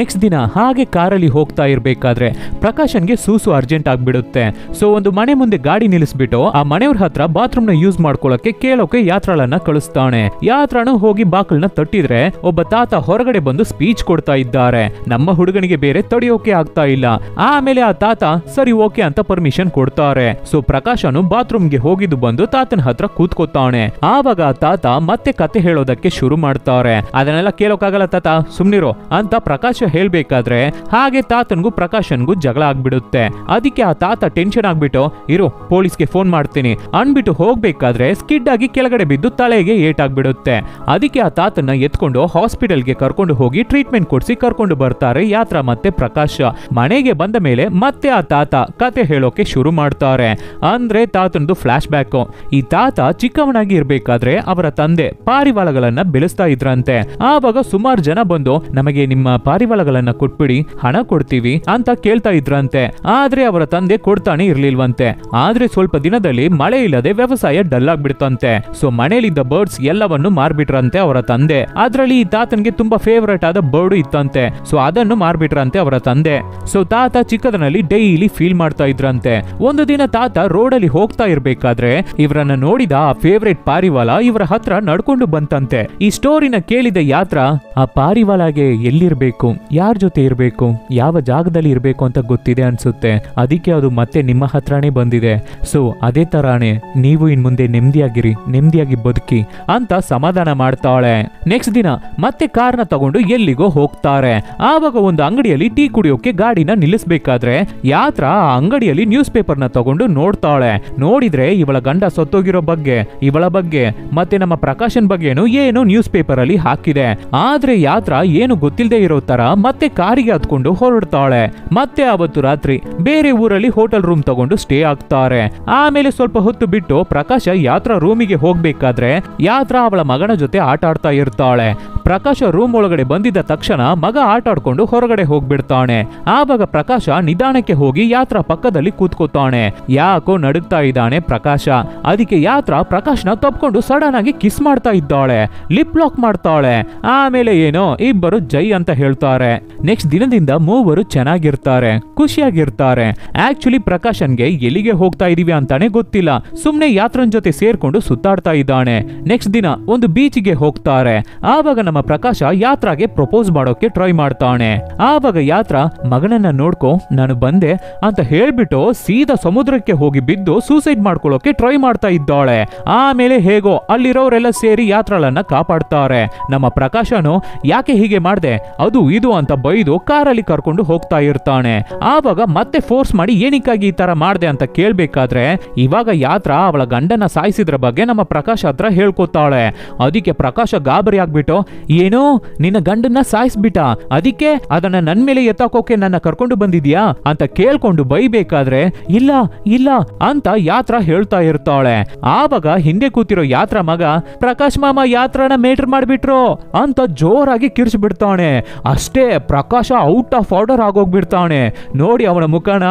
ನೆಕ್ಸ್ಟ್ ದಿನ ಹಾಗೆ ಕಾರಲ್ಲಿ ಹೋಗ್ತಾ ಇರ್ಬೇಕಾದ್ರೆ ಪ್ರಕಾಶನ್ಗೆ ಸೂಸು ಅರ್ಜೆಂಟ್ ಆಗ್ಬಿಡುತ್ತೆ. ಸೊ ಒಂದು ಮನೆ ಮುಂದೆ ಗಾಡಿ ನಿಲ್ಲಿಸ್ಬಿಟ್ಟು ಆ ಮನೆಯವ್ರ ಹತ್ರ ಬಾತ್ರೂಮ್ ನ ಯೂಸ್ ಮಾಡ್ಕೊಳಕ್ಕೆ ಕೇಳೋಕೆ ಯಾತ್ರಾಳನ್ನ ಕಳಿಸ್ತಾನೆ. ಯಾತ್ರಾನು ಹೋಗಿ ಬಾಕಲ್ನ ತಟ್ಟಿದ್ರೆ ಒಬ್ಬ ತಾತ ಹೊರಗಡೆ ಬಂದು ಸ್ಪೀಚ್ ಕೊಡ್ತಾ ಇದ್ದಾರೆ. ನಮ್ಮ ಹುಡುಗನಿಗೆ ಬೇರೆ ತಡೆಯೋಕೆ ಆಗ್ತಾ ಇಲ್ಲ. ಆಮೇಲೆ ಆ ತಾತ ಸರಿ ಓಕೆ ಅಂತ ಪರ್ಮಿಷನ್ ಕೊಡ್ತಾರೆ. ಸೊ ಪ್ರಕಾಶನು ಬಾತ್ರೂಮ್ಗೆ ಹೋಗಿದ್ದು ಬಂದು ತಾತನ ಹತ್ರ ಕೂತ್ಕೋತಾನೆ. ಆವಾಗ ಆ ತಾತ ಮತ್ತೆ ಕತೆ ಹೇಳೋದಕ್ಕೆ ಶುರು ಮಾಡ್ತಾರೆ. ಅದನ್ನೆಲ್ಲ ಕೇಳೋಕಾಗಲ್ಲ ತಾತ, ಸುಮ್ನಿರೋ ಅಂತ ಪ್ರಕಾಶ ಹೇಳ್ಬೇಕಾದ್ರೆ ಹಾಗೆ ತಾತನ್ಗೂ ಪ್ರಕಾಶನ್ಗೂ ಜಗಳ ಆಗ್ಬಿಡುತ್ತೆ. ಅದಕ್ಕೆ ಆ ತಾತ ಟೆನ್ಷನ್ ಆಗ್ಬಿಟ್ಟು ಇರು ಪೊಲೀಸ್ಗೆ ಫೋನ್ ಮಾಡ್ತೀನಿ ಅನ್ಬಿಟ್ಟು ಹೋಗ್ಬೇಕಾದ್ರೆ ಸ್ಕಿಡ್ ಆಗಿ ಕೆಳಗಡೆ ಬಿದ್ದು ತಲೆಗೆ ಏಟಾಗ್ಬಿಡುತ್ತೆ. ಅದಕ್ಕೆ ಆ ತಾತನ್ನ ಎತ್ಕೊಂಡು ಹಾಸ್ಪಿಟಲ್ಗೆ ಕರ್ಕೊಂಡು ಹೋಗಿ ಟ್ರೀಟ್ಮೆಂಟ್ ಕೊಡಿಸಿ ಕರ್ಕೊಂಡು ಬರ್ತಾರೆ ಯಾತ್ರಾ ಮತ್ತೆ ಪ್ರಕಾಶ. ಮನೆಗೆ ಬಂದ ಮೇಲೆ ಮತ್ತೆ ಆ ತಾತ ಕತೆ ಹೇಳೋಕೆ ಶುರು ಮಾಡ್ತಾರೆ. ಅಂದ್ರೆ ತಾತನದು ಫ್ಲಾಶ್ ಬ್ಯಾಕ್. ಈ ತಾತ ಚಿಕ್ಕವನಾಗಿ ಇರ್ಬೇಕಾದ್ರೆ ಅವರ ತಂದೆ ಪಾರಿವಾಳಗಳನ್ನ ಬೆಳೆಸ್ತಾ ಇದ್ರಂತೆ. ಆವಾಗ ಸುಮಾರು ಜನ ಬಂದು ನಮಗೆ ನಿಮ್ಮ ಪಾರಿವಾಳಗಳನ್ನ ಕೊಟ್ಬಿಡಿ, ಹಣ ಕೊಡ್ತೀವಿ ಅಂತ ಕೇಳ್ತಾ ಇದ್ರಂತೆ. ಆದ್ರೆ ಅವರ ತಂದೆ ಕೊಡ್ತಾನೆ ಇರ್ಲಿಲ್ವಂತೆ. ಆದ್ರೆ ಸ್ವಲ್ಪ ದಿನದಲ್ಲಿ ಮಳೆ ಇಲ್ಲದೆ ವ್ಯವಸಾಯ ಡಲ್ ಆಗ್ಬಿಡ್ತಂತೆ. ಸೊ ಮನೇಲಿದ್ದ ಬರ್ಡ್ಸ್ ಎಲ್ಲವನ್ನು ಮಾರ್ಬಿಟ್ರಂತೆ ಅವರ ತಂದೆ. ಅದ್ರಲ್ಲಿ ಈ ತಾತನ್ಗೆ ತುಂಬಾ ಫೇವರೇಟ್ ಆದ ಬರ್ಡ್ ಇತ್ತಂತೆ. ಸೊ ಅದನ್ನು ಮಾರ್ಬಿಟ್ರಂತೆ ಅವರ ತಂದೆ. ಸೊ ತಾತ ಚಿಕ್ಕದನಲ್ಲಿ ಡೈಲಿ ಫೀಲ್ ಮಾಡ್ತಾ ಇದ್ರಂತೆ. ಒಂದು ದಿನ ತಾತ ರೋಡಲ್ಲಿ ಹೋಗ್ತಾ ಇರ್ಬೇಕಾದ್ರೆ ಇವರನ್ನ ನೋಡಿದ ಆ ಫೇವರೇಟ್ ಪಾರಿವಾಳ ಇವರ ಹತ್ರ ನಡ್ಕೊಂಡು ಬಂತಂತೆ. ಈ ಸ್ಟೋರಿನ ಕೇಳಿದ ಯಾತ್ರ ಆ ಪಾರಿವಾಳಗೆ ಎಲ್ಲಿರ್ಬೇಕು, ಯಾರ ಜೊತೆ ಇರ್ಬೇಕು, ಯಾವ ಜಾಗದಲ್ಲಿ ಇರ್ಬೇಕು ಅಂತ ಗೊತ್ತಿದೆ ಅನ್ಸುತ್ತೆ. ಅದಕ್ಕೆ ಅದು ಮತ್ತೆ ನಿಮ್ಮ ಹತ್ರನೇ ಬಂದಿದೆ. ಸೊ ಅದೇ ತರಾನೇ ನೀವು ಇನ್ ಮುಂದೆ ನೆಮ್ಮದಿಯಾಗಿ ಬದುಕಿ ಅಂತ ಸಮಾಧಾನ ಮಾಡ್ತಾಳೆ. ನೆಕ್ಸ್ಟ್ ದಿನ ಮತ್ತೆ ಕಾರ್ನ ತಗೊಂಡು ಎಲ್ಲಿಗೋ ಹೋಗ್ತಾರೆ. ಆವಾಗ ಒಂದು ಅಂಗಡಿಯಲ್ಲಿ ಟೀ ಕುಡಿಯೋಕೆ ಗಾಡಿನ ನಿಲ್ಲಿಸಬೇಕಾದ್ರೆ ಯಾತ್ರ ಆ ಅಂಗಡಿಯಲ್ಲಿ ನ್ಯೂಸ್ ಪೇಪರ್ನ ತಗೊಂಡು ನೋಡ್ತಾಳೆ. ನೋಡಿದ್ರೆ ಇವಳ ಗಂಡ ಸತ್ತೋಗಿರೋ ಬಗ್ಗೆ, ಇವಳ ಬಗ್ಗೆ ಮತ್ತೆ ನಮ್ಮ ಪ್ರಕಾಶನ್ ಬಗ್ಗೆನು ಏನು ನ್ಯೂಸ್ ಪೇಪರ್ ಅಲ್ಲಿ ಹಾಕಿದೆ. ಆದ್ರೆ ಯಾತ್ರ ಏನು ಗೊತ್ತಿಲ್ಲದೆ ಇರೋ ತರ ಮತ್ತೆ ಕಾರಿಗೆ ಹತ್ಕೊಂಡು ಹೊರಡ್ತಾಳೆ. ಮತ್ತೆ ಅವತ್ತು ರಾತ್ರಿ ಬೇರೆ ಊರಲ್ಲಿ ಹೋಟೆಲ್ ರೂಮ್ ತಗೊಂಡು ಸ್ಟೇ ಆಗ್ತಾರೆ. ಆಮೇಲೆ ಸ್ವಲ್ಪ ಹೊತ್ತು ಬಿಟ್ಟು ಪ್ರಕಾಶ ಯಾತ್ರ ರೂಮಿಗೆ ಹೋಗ್ಬೇಕಾದ್ರೆ ಯಾತ್ರ ಅವಳ ಮಗನ ಜೊತೆ ಆಟ ಆಡ್ತಾ ಇರ್ತಾಳೆ. ಪ್ರಕಾಶ ರೂಮ್ ಒಳಗಡೆ ಬಂದಿದ್ದ ತಕ್ಷಣ ಮಗ ಆಟ ಆಡ್ಕೊಂಡು ಹೊರಗಡೆ ಹೋಗ್ಬಿಡ್ತಾನೆ. ಆವಾಗ ಪ್ರಕಾಶ ನಿಧಾನಕ್ಕೆ ಹೋಗಿ ಯಾತ್ರ ಪಕ್ಕದಲ್ಲಿ ಕೂತ್ಕೋತಾನೆ. ಯಾಕೋ ನಡುಗ್ತಾ ಇದ್ದಾನೆ ಪ್ರಕಾಶ. ಅದಕ್ಕೆ ಯಾತ್ರ ಪ್ರಕಾಶ್ನ ತಪ್ಕೊಂಡು ಸಡನ್ ಆಗಿ ಕಿಸ್ ಮಾಡ್ತಾ ಇದ್ದಾಳೆ, ಲಿಪ್ ಲಾಕ್ ಮಾಡ್ತಾಳೆ. ಆಮೇಲೆ ಏನೋ ಇಬ್ಬರು ಜೈ ಅಂತ ಹೇಳ್ತಾರೆ. ನೆಕ್ಸ್ಟ್ ದಿನದಿಂದ ಮೂವರು ಚೆನ್ನಾಗಿರ್ತಾರೆ, ಖುಷಿಯಾಗಿರ್ತಾರೆ. ಆಕ್ಚುಲಿ ಪ್ರಕಾಶನ್ಗೆ ಎಲ್ಲಿಗೆ ಹೋಗ್ತಾ ಇದೀವಿ ಅಂತಾನೆ ಗೊತ್ತಿಲ್ಲ. ಸುಮ್ನೆ ಯಾತ್ರನ್ ಜೊತೆ ಸೇರ್ಕೊಂಡು ಸುತ್ತಾಡ್ತಾ ಇದ್ದಾನೆ. ನೆಕ್ಸ್ಟ್ ದಿನ ಒಂದು ಬೀಚ್ಗೆ ಹೋಗ್ತಾರೆ. ಆವಾಗ ನಮ್ಮ ಪ್ರಕಾಶ ಯಾತ್ರಾಗೆ ಪ್ರಪೋಸ್ ಮಾಡೋಕೆ ಟ್ರೈ ಮಾಡ್ತಾನೆ. ಆವಾಗ ಯಾತ್ರ ಮಗನನ್ನ ನೋಡ್ಕೊ ನಾನು ಬಂದೆ ಅಂತ ಹೇಳ್ಬಿಟ್ಟು ಸೀದಾ ಸಮುದ್ರಕ್ಕೆ ಹೋಗಿ ಬಿದ್ದು ಸೂಸೈಡ್ ಮಾಡ್ಕೊಳ್ಳೋಕೆ ಟ್ರೈ ಮಾಡ್ತಾ ಇದ್ದಾಳೆ. ಆಮೇಲೆ ಹೇಗೋ ಅಲ್ಲಿರೋರೆಲ್ಲ ಸೇರಿ ಯಾತ್ರಳನ್ನ ಕಾಪಾಡ್ತಾರೆ. ನಮ್ಮ ಪ್ರಕಾಶನು ಯಾಕೆ ಹೀಗೆ ಮಾಡ್ದೆ ಅದು ಇದು ಅಂತ ಬೈದು ಕಾರಲ್ಲಿ ಕರ್ಕೊಂಡು ಹೋಗ್ತಾ ಇರ್ತಾನೆ. ಆವಾಗ ಮತ್ತೆ ಫೋರ್ಸ್ ಮಾಡಿ ಏನಕ್ಕಾಗಿ ಈ ತರ ಮಾಡ್ದೆ ಅಂತ ಕೇಳ್ಬೇಕಾದ್ರೆ ಇವಾಗ ಯಾತ್ರ ಅವಳ ಗಂಡನ ಸಾಯಿಸಿದ್ರ ಬಗ್ಗೆ ನಮ್ಮ ಪ್ರಕಾಶ್ ಹತ್ರ ಹೇಳ್ಕೊತಾಳೆ. ಅದಕ್ಕೆ ಪ್ರಕಾಶ ಗಾಬರಿ ಆಗ್ಬಿಟ್ಟು ಏನೋ ನಿನ್ನ ಗಂಡನ್ನ ಸಾಯಿಸ್ಬಿಟ್ಟ, ಅದಕ್ಕೆ ಅದನ್ನ ನನ್ ಮೇಲೆ ಎತ್ತಾಕೋಕೆ ನನ್ನ ಕರ್ಕೊಂಡು ಬಂದಿದ್ಯಾ ಅಂತ ಕೇಳ್ಕೊಂಡು ಬೈಬೇಕಾದ್ರೆ ಇಲ್ಲ ಇಲ್ಲ ಅಂತ ಯಾತ್ರ ಹೇಳ್ತಾ ಇರ್ತಾಳೆ. ಆವಾಗ ಹಿಂದೆ ಕೂತಿರೋ ಯಾತ್ರ ಮಗ ಪ್ರಕಾಶ್ ಮಾಮ ಯಾತ್ರನ ಮೇಟರ್ ಮಾಡ್ಬಿಟ್ರು ಅಂತ ಜೋರಾಗಿ ಕಿರ್ಚ್ಬಿಡ್ತಾನೆ. ಅಷ್ಟೇ ಪ್ರಕಾಶ ಔಟ್ ಆಫ್ ಆರ್ಡರ್ ಆಗೋಗ್ಬಿಡ್ತಾನೆ. ನೋಡಿ ಅವನ ಮುಖನ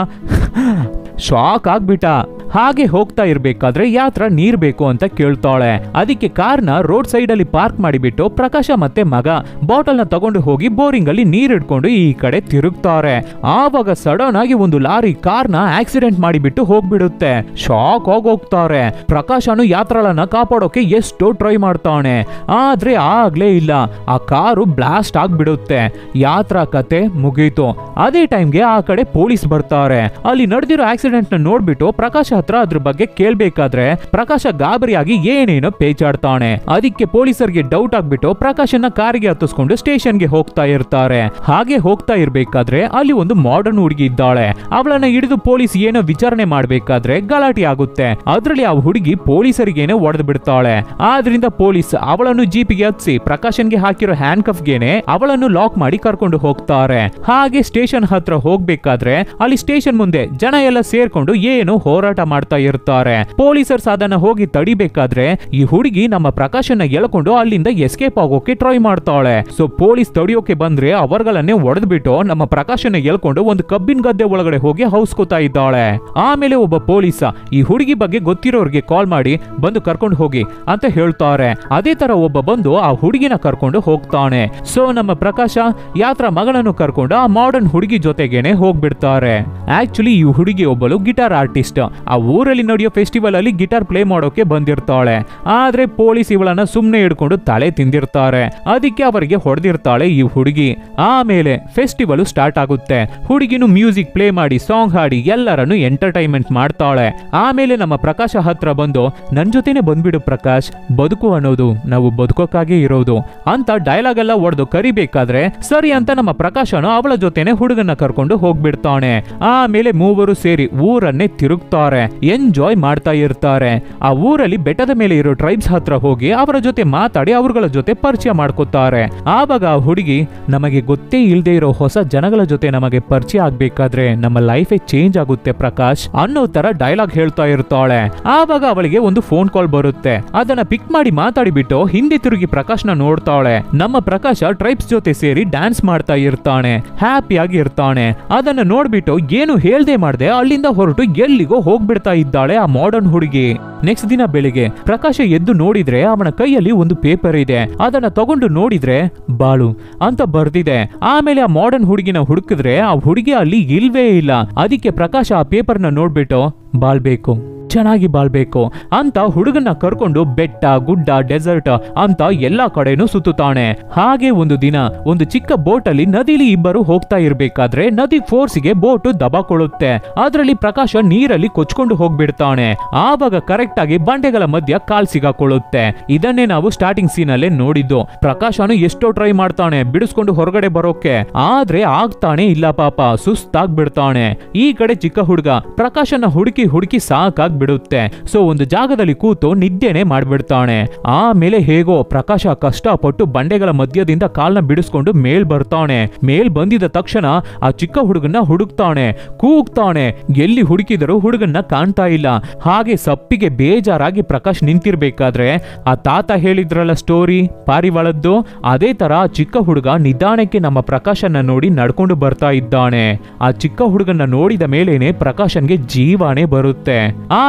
ಶಾಕ್ ಆಗ್ಬಿಟ್ಟ. ಹಾಗೆ ಹೋಗ್ತಾ ಇರ್ಬೇಕಾದ್ರೆ ಯಾತ್ರ ನೀರ್ ಬೇಕು ಅಂತ ಕೇಳ್ತಾಳೆ. ಅದಕ್ಕೆ ಕಾರ್ನ ರೋಡ್ ಸೈಡ್ ಅಲ್ಲಿ ಪಾರ್ಕ್ ಮಾಡಿಬಿಟ್ಟು ಪ್ರಕಾಶ ಮತ್ತೆ ಮಗ ಬಾಟಲ್ ನ ತಗೊಂಡು ಹೋಗಿ ಬೋರಿಂಗ್ ಅಲ್ಲಿ ನೀರ್ ಇಟ್ಕೊಂಡು ಈ ಕಡೆ ತಿರುಗ್ತಾರೆ. ಆವಾಗ ಸಡನ್ ಆಗಿ ಒಂದು ಲಾರಿ ಕಾರ್ನ ಆಕ್ಸಿಡೆಂಟ್ ಮಾಡಿಬಿಟ್ಟು ಹೋಗ್ಬಿಡುತ್ತೆ. ಶಾಕ್ ಹೋಗ್ತಾರೆ. ಪ್ರಕಾಶನು ಯಾತ್ರಳನ್ನ ಕಾಪಾಡೋಕೆ ಎಷ್ಟೋ ಟ್ರೈ ಮಾಡ್ತಾನೆ. ಆದ್ರೆ ಆಗ್ಲೇ ಇಲ್ಲ, ಆ ಕಾರು ಬ್ಲಾಸ್ಟ್ ಆಗ್ಬಿಡುತ್ತೆ. ಯಾತ್ರಾ ಕತೆ ಮುಗೀತು. ಅದೇ ಟೈಮ್ಗೆ ಆ ಕಡೆ ಪೊಲೀಸ್ ಬರ್ತಾರೆ. ಅಲ್ಲಿ ನಡೆದಿರೋ ಆಕ್ಸಿಡೆಂಟ್ ನ ನೋಡ್ಬಿಟ್ಟು ಪ್ರಕಾಶ ಹತ್ರ ಅದ್ರ ಬಗ್ಗೆ ಕೇಳ್ಬೇಕಾದ್ರೆ ಪ್ರಕಾಶ ಗಾಬರಿಯಾಗಿ ಏನೇನೋ ಪೇಚಾಡ್ತಾನೆ. ಅದಕ್ಕೆ ಪೊಲೀಸರಿಗೆ ಡೌಟ್ ಆಗ್ಬಿಟ್ಟು ಪ್ರಕಾಶನ ಕಾರಿಗೆ ಹತ್ತಿಸ್ಕೊಂಡು ಸ್ಟೇಷನ್ಗೆ ಹೋಗ್ತಾ ಇರ್ತಾರೆ. ಹಾಗೆ ಹೋಗ್ತಾ ಇರ್ಬೇಕಾದ್ರೆ ಅಲ್ಲಿ ಒಂದು ಮಾಡರ್ನ್ ಹುಡುಗಿ ಇದ್ದಾಳೆ. ಅವಳನ್ನ ಹಿಡಿದು ಪೊಲೀಸ್ ಏನೋ ವಿಚಾರಣೆ ಮಾಡ್ಬೇಕಾದ್ರೆ ಗಲಾಟೆ ಆಗುತ್ತೆ. ಅದ್ರಲ್ಲಿ ಆ ಹುಡುಗಿ ಪೊಲೀಸರಿಗೇನೋ ಹೊಡೆದು ಬಿಡ್ತಾಳೆ. ಆದ್ರಿಂದ ಪೊಲೀಸ್ ಅವಳನ್ನು ಜೀಪಿಗೆ ಹತ್ಸಿ ಪ್ರಕಾಶನ್ಗೆ ಹಾಕಿರೋ ಹ್ಯಾಂಡ್ ಕಫ್ಗೆನೆ ಅವಳನ್ನು ಲಾಕ್ ಮಾಡಿ ಕರ್ಕೊಂಡು ಹೋಗ್ತಾರೆ. ಹಾಗೆ ಸ್ಟೇಷನ್ ಹತ್ರ ಹೋಗ್ಬೇಕಾದ್ರೆ ಅಲ್ಲಿ ಸ್ಟೇಷನ್ ಮುಂದೆ ಜನ ಎಲ್ಲ ಸೇರ್ಕೊಂಡು ಏನು ಹೋರಾಟ ಮಾಡ್ತಾ ಇರ್ತಾರೆ. ಪೊಲೀಸರು ಅದನ್ನ ಹೋಗಿ ತಡಿಬೇಕಾದ್ರೆ ಈ ಹುಡುಗಿ ನಮ್ಮ ಪ್ರಕಾಶನ ಎಳ್ಕೊಂಡು ಅಲ್ಲಿಂದ ಎಸ್ಕೇಪ್ ಆಗೋಕೆ ಟ್ರೈ ಮಾಡ್ತಾಳೆ. ಸೊ ಪೊಲೀಸ್ ತಡಿಯೋಕೆ ಬಂದ್ರೆ ಅವರ್ಗಳನ್ನೇ ಹೊಡೆದ್ಬಿಟ್ಟು ನಮ್ಮ ಪ್ರಕಾಶನ ಎಳ್ಕೊಂಡು ಒಂದು ಕಬ್ಬಿನ ಗದ್ದೆ ಒಳಗಡೆ ಹೋಗಿ ಹೌಸ್ಕೋತಾ ಇದ್ದಾಳೆ. ಆಮೇಲೆ ಒಬ್ಬ ಪೊಲೀಸ ಈ ಹುಡುಗಿ ಬಗ್ಗೆ ಗೊತ್ತಿರೋರಿಗೆ ಕಾಲ್ ಮಾಡಿ ಬಂದು ಕರ್ಕೊಂಡು ಹೋಗಿ ಅಂತ ಹೇಳ್ತಾರೆ. ಅದೇ ತರ ಒಬ್ಬ ಬಂದು ಆ ಹುಡುಗಿನ ಕರ್ಕೊಂಡು ಹೋಗ್ತಾನೆ. ಸೊ ನಮ್ಮ ಪ್ರಕಾಶ ಯಾತ್ರ ಮಗಳನ್ನು ಕರ್ಕೊಂಡು ಆ ಮಾಡರ್ನ್ ಹುಡುಗಿ ಜೊತೆಗೇನೆ ಹೋಗ್ಬಿಡ್ತಾರೆ. ಆಕ್ಚುಲಿ ಈ ಹುಡುಗಿ ಒಬ್ಬಳು ಗಿಟಾರ್ ಆರ್ಟಿಸ್ಟ್. ಆ ಊರಲ್ಲಿ ನಡೆಯೋ ಫೆಸ್ಟಿವಲ್ ಅಲ್ಲಿ ಗಿಟಾರ್ ಪ್ಲೇ ಮಾಡೋಕೆ ಬಂದಿರ್ತಾಳೆ. ಆದ್ರೆ ಪೊಲೀಸ್ ಇವಳನ್ನ ಸುಮ್ನೆ ಹಿಡ್ಕೊಂಡು ತಲೆ ತಿಂದಿರ್ತಾರೆ. ಅದಕ್ಕೆ ಅವರಿಗೆ ಹೊಡೆದಿರ್ತಾಳೆ ಈ ಹುಡುಗಿ. ಆಮೇಲೆ ಫೆಸ್ಟಿವಲ್ ಸ್ಟಾರ್ಟ್ ಆಗುತ್ತೆ. ಹುಡುಗಿನು ಮ್ಯೂಸಿಕ್ ಪ್ಲೇ ಮಾಡಿ ಸಾಂಗ್ ಹಾಡಿ ಎಲ್ಲರನ್ನು ಎಂಟರ್ಟೈನ್ಮೆಂಟ್ ಮಾಡ್ತಾಳೆ. ಆಮೇಲೆ ನಮ್ಮ ಪ್ರಕಾಶ ಹತ್ರ ಬಂದು ನನ್ ಜೊತೆನೆ ಬಂದ್ಬಿಡು ಪ್ರಕಾಶ್, ಬದುಕು ಅನ್ನೋದು ನಾವು ಬದುಕೋಕಾಗೆ ಇರೋದು ಅಂತ ಡೈಲಾಗ್ ಎಲ್ಲ ಹೊಡೆದು ಕರಿಬೇಕಾದ್ರೆ ಸರಿ ಅಂತ ನಮ್ಮ ಪ್ರಕಾಶನು ಅವಳ ಜೊತೆನೆ ಹುಡುಗನ ಕರ್ಕೊಂಡು ಹೋಗ್ಬಿಡ್ತಾನೆ. ಆಮೇಲೆ ಮೂವರು ಸೇರಿ ಊರನ್ನೇ ತಿರುಗ್ತಾರೆ. ಎಂಜಾಯ್ ಮಾಡ್ತಾ ಇರ್ತಾರೆ. ಆ ಊರಲ್ಲಿ ಬೆಟ್ಟದ ಮೇಲೆ ಇರೋ ಟ್ರೈಬ್ಸ್ ಹತ್ರ ಹೋಗಿ ಅವರ ಜೊತೆ ಮಾತಾಡಿ ಅವರುಗಳ ಜೊತೆ ಪರಿಚಯ ಮಾಡ್ಕೋತಾರೆ. ಆವಾಗ ಆ ಹುಡುಗಿ, ನಮಗೆ ಗೊತ್ತೇ ಇಲ್ಲದೆ ಇರೋ ಹೊಸ ಜನಗಳ ಜೊತೆ ನಮಗೆ ಪರಿಚಯ ಆಗ್ಬೇಕಾದ್ರೆ ನಮ್ಮ ಲೈಫೇ ಚೇಂಜ್ ಆಗುತ್ತೆ ಪ್ರಕಾಶ್ ಅನ್ನೋ ತರ ಡೈಲಾಗ್ ಹೇಳ್ತಾ ಇರ್ತಾಳೆ. ಆವಾಗ ಅವಳಿಗೆ ಒಂದು ಫೋನ್ ಕಾಲ್ ಬರುತ್ತೆ. ಅದನ್ನ ಪಿಕ್ ಮಾಡಿ ಮಾತಾಡಿಬಿಟ್ಟು ಹಿಂದೆ ತಿರುಗಿ ಪ್ರಕಾಶ್ನ ನೋಡ್ತಾಳೆ. ನಮ್ಮ ಪ್ರಕಾಶ ಟ್ರೈಬ್ಸ್ ಜೊತೆ ಸೇರಿ ಡ್ಯಾನ್ಸ್ ಮಾಡ್ತಾ ಇರ್ತಾನೆ, ಹ್ಯಾಪಿಯಾಗಿ ಇರ್ತಾನೆ. ಅದನ್ನ ನೋಡ್ಬಿಟ್ಟು ಏನು ಹೇಳ್ದೆ ಮಾಡ್ದೆ ಅಲ್ಲಿಂದ ಹೊರಟು ಎಲ್ಲಿಗೋ ಹೋಗ್ಬಿಡ್ತಾ ಇದ್ದಾಳೆ ಆ ಮಾಡರ್ನ್ ಹುಡುಗಿ. ನೆಕ್ಸ್ಟ್ ದಿನ ಬೆಳಿಗ್ಗೆ ಪ್ರಕಾಶ ಎದ್ದು ನೋಡಿದ್ರೆ ಅವನ ಕೈಯಲ್ಲಿ ಒಂದು ಪೇಪರ್ ಇದೆ. ಅದನ್ನ ತಗೊಂಡು ನೋಡಿದ್ರೆ ಬಾಳು ಅಂತ ಬರ್ದಿದೆ. ಆಮೇಲೆ ಆ ಮಾಡರ್ನ್ ಹುಡುಗಿನ ಹುಡುಕಿದ್ರೆ ಆ ಹುಡುಗಿ ಅಲ್ಲಿ ಇಲ್ವೇ ಇಲ್ಲ. ಅದಕ್ಕೆ ಪ್ರಕಾಶ ಆ ಪೇಪರ್ನ ನೋಡ್ಬಿಟ್ಟು ಬಾಳ್ಬೇಕು, ಚೆನ್ನಾಗಿ ಬಾಳ್ಬೇಕು ಅಂತ ಹುಡುಗನ್ನ ಕರ್ಕೊಂಡು ಬೆಟ್ಟ ಗುಡ್ಡ ಡೆಸರ್ಟ್ ಅಂತ ಎಲ್ಲಾ ಕಡೆನೂ ಸುತ್ತುತ್ತಾನೆ. ಹಾಗೆ ಒಂದು ದಿನ ಒಂದು ಚಿಕ್ಕ ಬೋಟ್ ಅಲ್ಲಿ ನದಿಲಿ ಇಬ್ಬರು ಹೋಗ್ತಾ ಇರ್ಬೇಕಾದ್ರೆ ನದಿ ಫೋರ್ಸ್ಗೆ ಬೋಟ್ ದಬಾಕೊಳ್ಳುತ್ತೆ. ಅದರಲ್ಲಿ ಪ್ರಕಾಶ ನೀರಲ್ಲಿ ಕೊಚ್ಕೊಂಡು ಹೋಗ್ಬಿಡ್ತಾನೆ. ಆವಾಗ ಕರೆಕ್ಟ್ ಆಗಿ ಬಂಡೆಗಳ ಮಧ್ಯ ಕಾಲ್ ಸಿಗಾಕೊಳ್ಳುತ್ತೆ. ಇದನ್ನೇ ನಾವು ಸ್ಟಾರ್ಟಿಂಗ್ ಸೀನ್ ಅಲ್ಲೇ ನೋಡಿದ್ದು. ಪ್ರಕಾಶನು ಎಷ್ಟೋ ಟ್ರೈ ಮಾಡ್ತಾನೆ ಬಿಡಿಸ್ಕೊಂಡು ಹೊರಗಡೆ ಬರೋಕೆ, ಆದ್ರೆ ಆಗ್ತಾನೆ ಇಲ್ಲ ಪಾಪ, ಸುಸ್ತಾಗ್ಬಿಡ್ತಾನೆ. ಈ ಕಡೆ ಚಿಕ್ಕ ಹುಡುಗ ಪ್ರಕಾಶನ ಹುಡುಕಿ ಹುಡುಕಿ ಸಾಕಾಗ್ ಬಿಡುತ್ತೆ. ಸೊ ಒಂದು ಜಾಗದಲ್ಲಿ ಕೂತು ನಿದ್ದೆನೆ ಮಾಡ್ಬಿಡ್ತಾನೆ. ಆಮೇಲೆ ಹೇಗೋ ಪ್ರಕಾಶ ಕಷ್ಟಪಟ್ಟು ಬಂಡೆಗಳ ಮಧ್ಯದಿಂದ ಕಾಲ್ನ ಬಿಡಿಸ್ಕೊಂಡು ಮೇಲ್ ಬರ್ತಾನೆ. ಮೇಲ್ ಬಂದಿದ ತಕ್ಷಣ ಆ ಚಿಕ್ಕ ಹುಡುಗನ್ನ ಹುಡುಕ್ತಾನೆ, ಕೂಗ್ತಾನೆ. ಎಲ್ಲಿ ಹುಡುಕಿದರೂ ಹುಡುಗನ್ನ ಕಾಣ್ತಾ ಇಲ್ಲ. ಹಾಗೆ ಸಪ್ಪಿಗೆ ಬೇಜಾರಾಗಿ ಪ್ರಕಾಶ್ ನಿಂತಿರ್ಬೇಕಾದ್ರೆ ಆ ತಾತ ಹೇಳಿದ್ರಲ್ಲ ಸ್ಟೋರಿ ಪಾರಿವಾಳದ್ದು, ಅದೇ ತರ ಚಿಕ್ಕ ಹುಡುಗ ನಿಧಾನಕ್ಕೆ ನಮ್ಮ ಪ್ರಕಾಶನ್ನ ನೋಡಿ ನಡ್ಕೊಂಡು ಬರ್ತಾ ಇದ್ದಾನೆ. ಆ ಚಿಕ್ಕ ಹುಡುಗನ್ನ ನೋಡಿದ ಮೇಲೇನೆ ಪ್ರಕಾಶನ್ಗೆ ಜೀವಾನೇ ಬರುತ್ತೆ.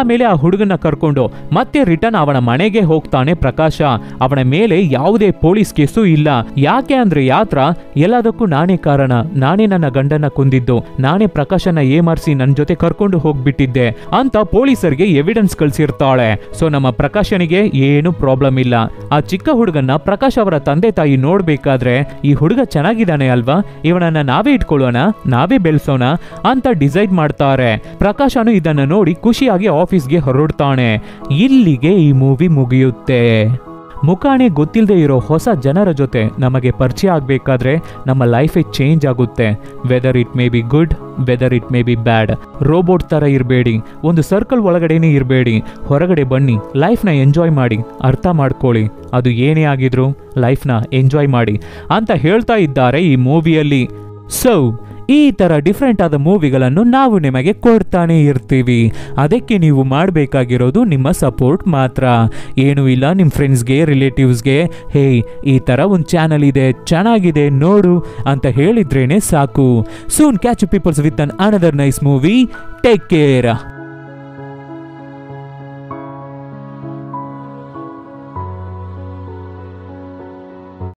ಆಮೇಲೆ ಆ ಹುಡುಗನ ಕರ್ಕೊಂಡು ಮತ್ತೆ ರಿಟರ್ನ್ ಅವನ ಮನೆಗೆ ಹೋಗ್ತಾನೆ ಪ್ರಕಾಶ. ಅವನ ಮೇಲೆ ಯಾವುದೇ ಪೊಲೀಸ್ ಕೇಸು ಇಲ್ಲ. ಯಾಕೆ ಅಂದ್ರೆ ಯಾತ್ರ ಎಲ್ಲದಕ್ಕೂ ನಾನೇ ಕಾರಣ, ನಾನೇ ನನ್ನ ಗಂಡನ ಕೊಂದಿದ್ದು, ನಾನೇ ಪ್ರಕಾಶನ ಏಮಾರಿಸಿ ನನ್ನ ಜೊತೆ ಕರ್ಕೊಂಡು ಹೋಗ್ಬಿಟ್ಟಿದ್ದೆ ಅಂತ ಪೊಲೀಸರಿಗೆ ಎವಿಡೆನ್ಸ್ ಕಳ್ಸಿರ್ತಾಳೆ. ಸೊ ನಮ್ಮ ಪ್ರಕಾಶನಿಗೆ ಏನು ಪ್ರಾಬ್ಲಮ್ ಇಲ್ಲ. ಆ ಚಿಕ್ಕ ಹುಡುಗನ್ನ ಪ್ರಕಾಶ್ ಅವರ ತಂದೆ ತಾಯಿ ನೋಡ್ಬೇಕಾದ್ರೆ ಈ ಹುಡುಗ ಚೆನ್ನಾಗಿದ್ದಾನೆ ಅಲ್ವಾ, ಇವನನ್ನ ನಾವೇ ಇಟ್ಕೊಳ್ಳೋಣ, ನಾವೇ ಬೆಳೆಸೋಣ ಅಂತ ಡಿಸೈಡ್ ಮಾಡ್ತಾರೆ. ಪ್ರಕಾಶನು ಇದನ್ನ ನೋಡಿ ಖುಷಿಯಾಗಿ ಆಫೀಸ್ಗೆ ಹೊರಡ್ತಾನೆ. ಇಲ್ಲಿಗೆ ಈ ಮೂವಿ ಮುಗಿಯುತ್ತೆ. ಮುಖಾಣೆ ಗೊತ್ತಿಲ್ಲದೆ ಇರೋ ಹೊಸ ಜನರ ಜೊತೆ ನಮಗೆ ಪರಿಚಯ ಆಗಬೇಕಾದ್ರೆ ನಮ್ಮ ಲೈಫೇ ಚೇಂಜ್ ಆಗುತ್ತೆ. Whether it may be good, whether it may be bad. Robot ತರ ಇರಬೇಡಿ, ಒಂದು ಸರ್ಕಲ್ ಒಳಗಡೆನೇ ಇರಬೇಡಿ, ಹೊರಗಡೆ ಬನ್ನಿ, ಲೈಫ್ನ ಎಂಜಾಯ್ ಮಾಡಿ, ಅರ್ಥ ಮಾಡ್ಕೊಳ್ಳಿ. ಅದು ಏನೇ ಆಗಿದ್ರು ಲೈಫ್ನ ಎಂಜಾಯ್ ಮಾಡಿ ಅಂತ ಹೇಳ್ತಾ ಇದ್ದಾರೆ ಈ ಮೂವಿಯಲ್ಲಿ. ಸೊ ಈ ತರ ಡಿಫ್ರೆಂಟ್ ಆದ ಮೂವಿಗಳನ್ನು ನಾವು ನಿಮಗೆ ಕೊಡ್ತಾನೆ ಇರ್ತೀವಿ. ಅದಕ್ಕೆ ನೀವು ಮಾಡಬೇಕಾಗಿರೋದು ನಿಮ್ಮ ಸಪೋರ್ಟ್ ಮಾತ್ರ. ಏನೂ ಇಲ್ಲ, ನಿಮ್ಮ ಫ್ರೆಂಡ್ಸ್ಗೆ ರಿಲೇಟಿವ್ಸ್ಗೆ ಹೇ ಈ ತರ ಒಂದು ಚಾನಲ್ ಇದೆ, ಚೆನ್ನಾಗಿದೆ ನೋಡು ಅಂತ ಹೇಳಿದ್ರೇನೆ ಸಾಕು. Soon catch people's with an another nice movie. Take care.